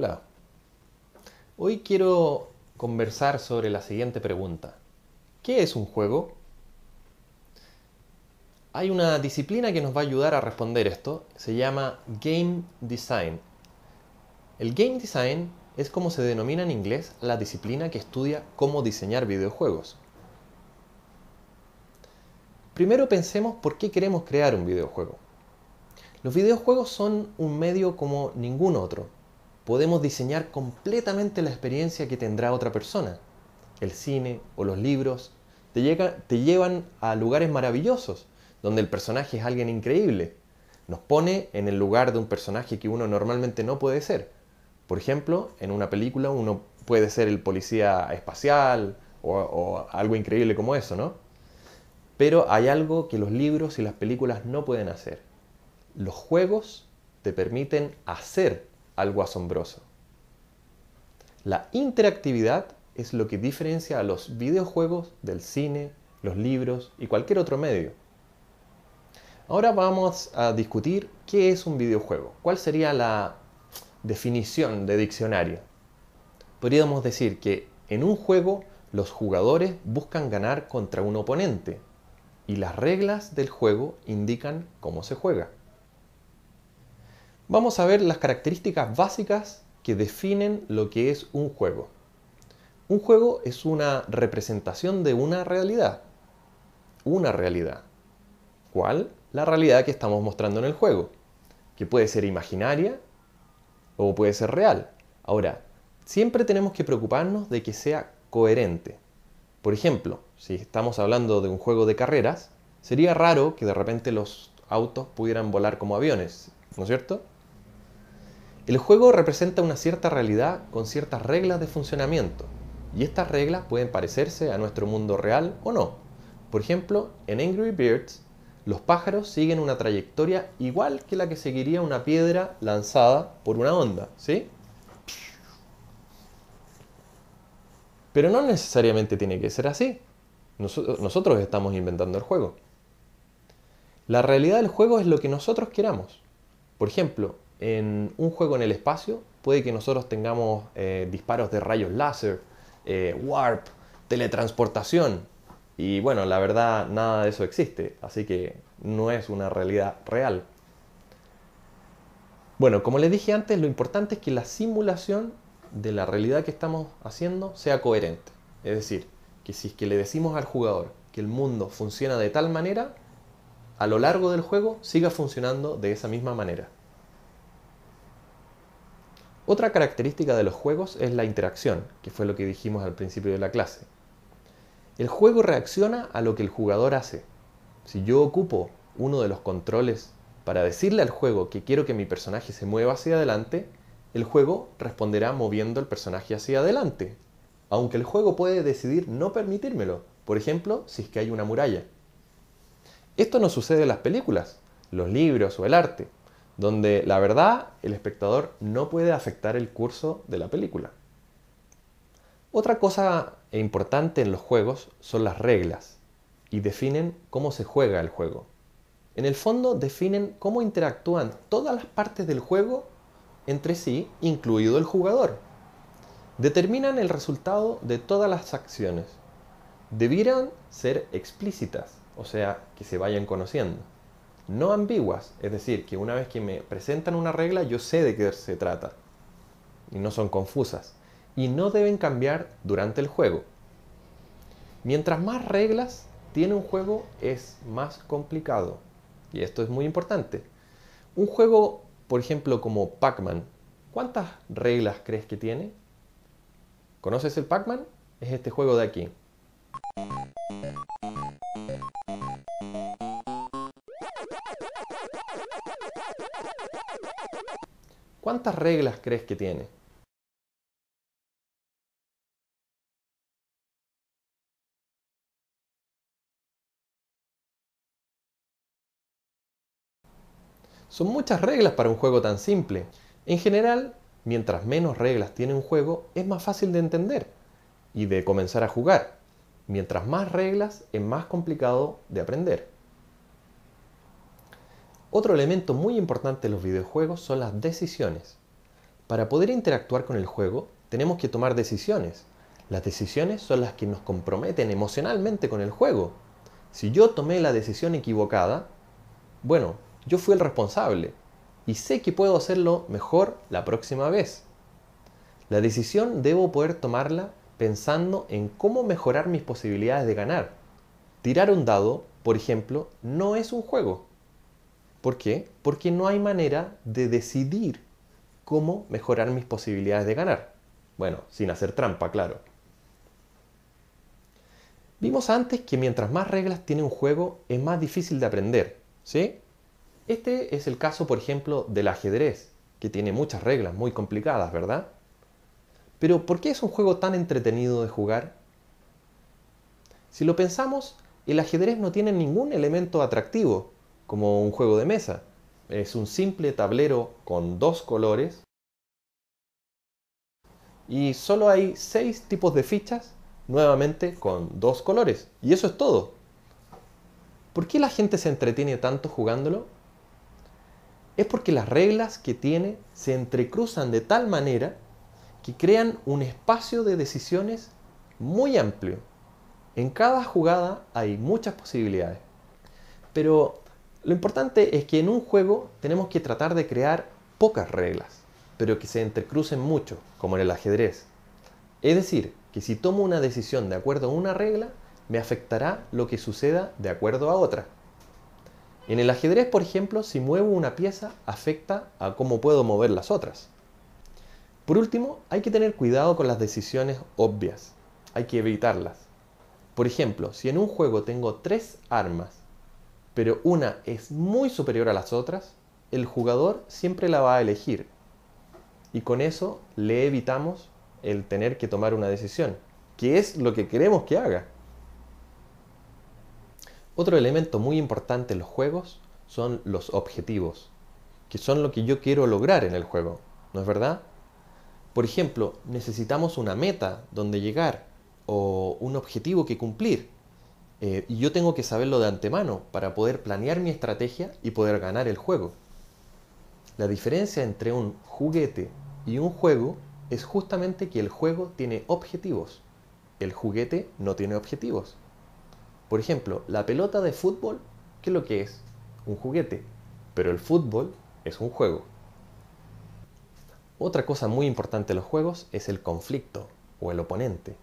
Hola. Hoy quiero conversar sobre la siguiente pregunta. ¿Qué es un juego? Hay una disciplina que nos va a ayudar a responder esto. Se llama Game Design. El Game Design es como se denomina en inglés la disciplina que estudia cómo diseñar videojuegos. Primero pensemos por qué queremos crear un videojuego. Los videojuegos son un medio como ningún otro. Podemos diseñar completamente la experiencia que tendrá otra persona. El cine o los libros te llevan a lugares maravillosos, donde el personaje es alguien increíble. Nos pone en el lugar de un personaje que uno normalmente no puede ser. Por ejemplo, en una película uno puede ser el policía espacial o algo increíble como eso, ¿no? Pero hay algo que los libros y las películas no pueden hacer. Los juegos te permiten hacer algo asombroso. La interactividad es lo que diferencia a los videojuegos del cine, los libros y cualquier otro medio. Ahora vamos a discutir qué es un videojuego. ¿Cuál sería la definición de diccionario? Podríamos decir que en un juego los jugadores buscan ganar contra un oponente y las reglas del juego indican cómo se juega. Vamos a ver las características básicas que definen lo que es un juego. Un juego es una representación de una realidad. Una realidad. ¿Cuál? La realidad que estamos mostrando en el juego, que puede ser imaginaria o puede ser real. Ahora, siempre tenemos que preocuparnos de que sea coherente. Por ejemplo, si estamos hablando de un juego de carreras, sería raro que de repente los autos pudieran volar como aviones, ¿no es cierto? El juego representa una cierta realidad con ciertas reglas de funcionamiento, y estas reglas pueden parecerse a nuestro mundo real o no. Por ejemplo, en Angry Birds, los pájaros siguen una trayectoria igual que la que seguiría una piedra lanzada por una onda, ¿sí? Pero no necesariamente tiene que ser así. Nosotros estamos inventando el juego. La realidad del juego es lo que nosotros queramos. Por ejemplo, en un juego en el espacio puede que nosotros tengamos disparos de rayos láser, warp, teletransportación. Y bueno, la verdad nada de eso existe, así que no es una realidad real. Bueno, como les dije antes, lo importante es que la simulación de la realidad que estamos haciendo sea coherente. Es decir, que si es que le decimos al jugador que el mundo funciona de tal manera, a lo largo del juego siga funcionando de esa misma manera. Otra característica de los juegos es la interacción, que fue lo que dijimos al principio de la clase. El juego reacciona a lo que el jugador hace. Si yo ocupo uno de los controles para decirle al juego que quiero que mi personaje se mueva hacia adelante, el juego responderá moviendo el personaje hacia adelante, aunque el juego puede decidir no permitírmelo, por ejemplo, si es que hay una muralla. Esto no sucede en las películas, los libros o el arte, donde la verdad el espectador no puede afectar el curso de la película. Otra cosa importante en los juegos son las reglas y definen cómo se juega el juego. En el fondo definen cómo interactúan todas las partes del juego entre sí, incluido el jugador. Determinan el resultado de todas las acciones. Debieran ser explícitas, o sea, que se vayan conociendo. No ambiguas, es decir, que una vez que me presentan una regla yo sé de qué se trata y no son confusas. Y no deben cambiar durante el juego. Mientras más reglas tiene un juego es más complicado. Y esto es muy importante. Un juego, por ejemplo, como Pac-Man, ¿cuántas reglas crees que tiene? ¿Conoces el Pac-Man? Es este juego de aquí. ¿Cuántas reglas crees que tiene? Son muchas reglas para un juego tan simple. En general, mientras menos reglas tiene un juego, es más fácil de entender y de comenzar a jugar. Mientras más reglas, es más complicado de aprender. Otro elemento muy importante en los videojuegos son las decisiones. Para poder interactuar con el juego, tenemos que tomar decisiones. Las decisiones son las que nos comprometen emocionalmente con el juego. Si yo tomé la decisión equivocada, bueno, yo fui el responsable y sé que puedo hacerlo mejor la próxima vez. La decisión debo poder tomarla pensando en cómo mejorar mis posibilidades de ganar. Tirar un dado, por ejemplo, no es un juego. ¿Por qué? Porque no hay manera de decidir cómo mejorar mis posibilidades de ganar. Bueno, sin hacer trampa, claro. Vimos antes que mientras más reglas tiene un juego, es más difícil de aprender, ¿sí? Este es el caso, por ejemplo, del ajedrez, que tiene muchas reglas muy complicadas, ¿verdad? Pero ¿por qué es un juego tan entretenido de jugar? Si lo pensamos, el ajedrez no tiene ningún elemento atractivo, como un juego de mesa. Es un simple tablero con dos colores y solo hay 6 tipos de fichas, nuevamente con dos colores. Y eso es todo. ¿Por qué la gente se entretiene tanto jugándolo? Es porque las reglas que tiene se entrecruzan de tal manera que crean un espacio de decisiones muy amplio. En cada jugada hay muchas posibilidades. Pero lo importante es que en un juego tenemos que tratar de crear pocas reglas, pero que se entrecrucen mucho, como en el ajedrez. Es decir, que si tomo una decisión de acuerdo a una regla, me afectará lo que suceda de acuerdo a otra. En el ajedrez, por ejemplo, si muevo una pieza, afecta a cómo puedo mover las otras. Por último, hay que tener cuidado con las decisiones obvias. Hay que evitarlas. Por ejemplo, si en un juego tengo 3 armas, pero una es muy superior a las otras, el jugador siempre la va a elegir. Y con eso le evitamos el tener que tomar una decisión, que es lo que queremos que haga. Otro elemento muy importante en los juegos son los objetivos, que son lo que yo quiero lograr en el juego, ¿no es verdad? Por ejemplo, necesitamos una meta donde llegar o un objetivo que cumplir. Y yo tengo que saberlo de antemano para poder planear mi estrategia y poder ganar el juego. La diferencia entre un juguete y un juego es justamente que el juego tiene objetivos. El juguete no tiene objetivos. Por ejemplo, la pelota de fútbol, ¿qué es lo que es? Un juguete. Pero el fútbol es un juego. Otra cosa muy importante en los juegos es el conflicto o el oponente,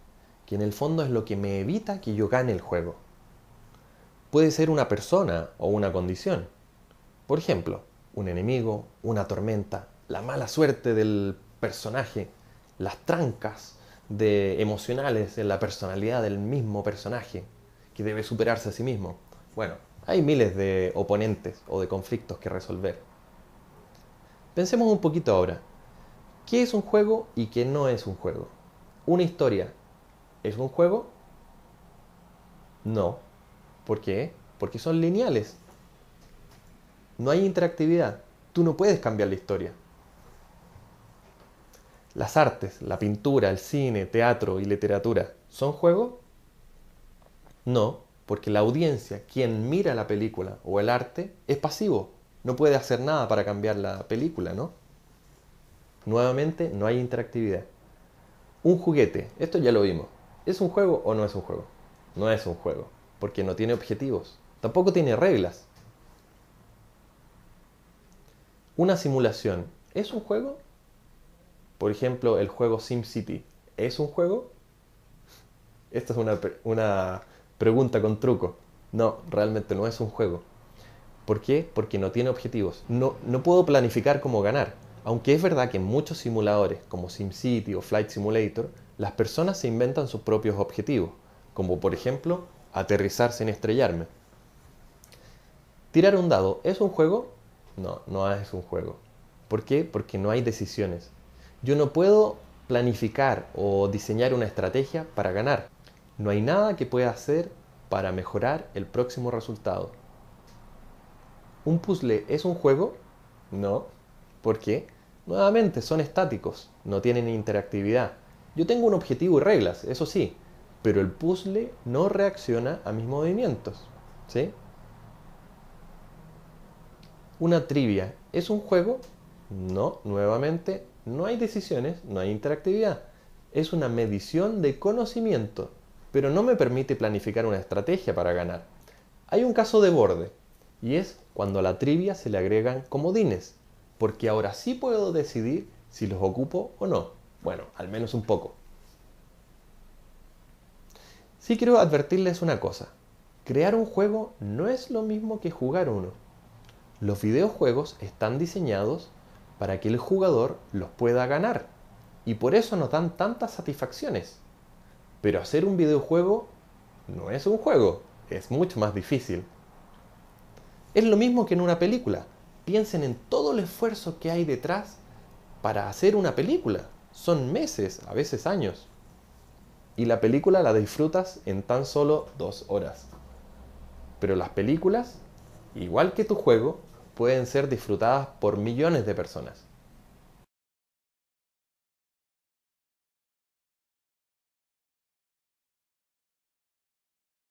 que en el fondo es lo que me evita que yo gane el juego. Puede ser una persona o una condición. Por ejemplo, un enemigo, una tormenta, la mala suerte del personaje, las trancas emocionales en la personalidad del mismo personaje, que debe superarse a sí mismo. Bueno, hay miles de oponentes o de conflictos que resolver. Pensemos un poquito ahora. ¿Qué es un juego y qué no es un juego? ¿Una historia es un juego? No. ¿Por qué? Porque son lineales. No hay interactividad. Tú no puedes cambiar la historia. Las artes, la pintura, el cine, teatro y literatura, ¿son juegos? No, porque la audiencia, quien mira la película o el arte, es pasivo. No puede hacer nada para cambiar la película, ¿no? Nuevamente, no hay interactividad. Un juguete, esto ya lo vimos. ¿Es un juego o no es un juego? No es un juego, porque no tiene objetivos. Tampoco tiene reglas. Una simulación, ¿es un juego? Por ejemplo, el juego SimCity, ¿es un juego? Esta es una pregunta con truco. No, realmente no es un juego. ¿Por qué? Porque no tiene objetivos. No puedo planificar cómo ganar. Aunque es verdad que en muchos simuladores, como SimCity o Flight Simulator, las personas se inventan sus propios objetivos, como por ejemplo, aterrizar sin estrellarme. ¿Tirar un dado es un juego? No, no es un juego. ¿Por qué? Porque no hay decisiones. Yo no puedo planificar o diseñar una estrategia para ganar. No hay nada que pueda hacer para mejorar el próximo resultado. ¿Un puzzle es un juego? No. ¿Por qué? Nuevamente, son estáticos, no tienen interactividad. Yo tengo un objetivo y reglas, eso sí, pero el puzzle no reacciona a mis movimientos. ¿Sí? ¿Una trivia es un juego? No, nuevamente, no hay decisiones, no hay interactividad. Es una medición de conocimiento, pero no me permite planificar una estrategia para ganar. Hay un caso de borde, y es cuando a la trivia se le agregan comodines, porque ahora sí puedo decidir si los ocupo o no. Bueno, al menos un poco. Sí quiero advertirles una cosa. Crear un juego no es lo mismo que jugar uno. Los videojuegos están diseñados para que el jugador los pueda ganar, y por eso nos dan tantas satisfacciones. Pero hacer un videojuego no es un juego, es mucho más difícil. Es lo mismo que en una película. Piensen en todo el esfuerzo que hay detrás para hacer una película. Son meses, a veces años. Y la película la disfrutas en tan solo 2 horas. Pero las películas, igual que tu juego, pueden ser disfrutadas por millones de personas.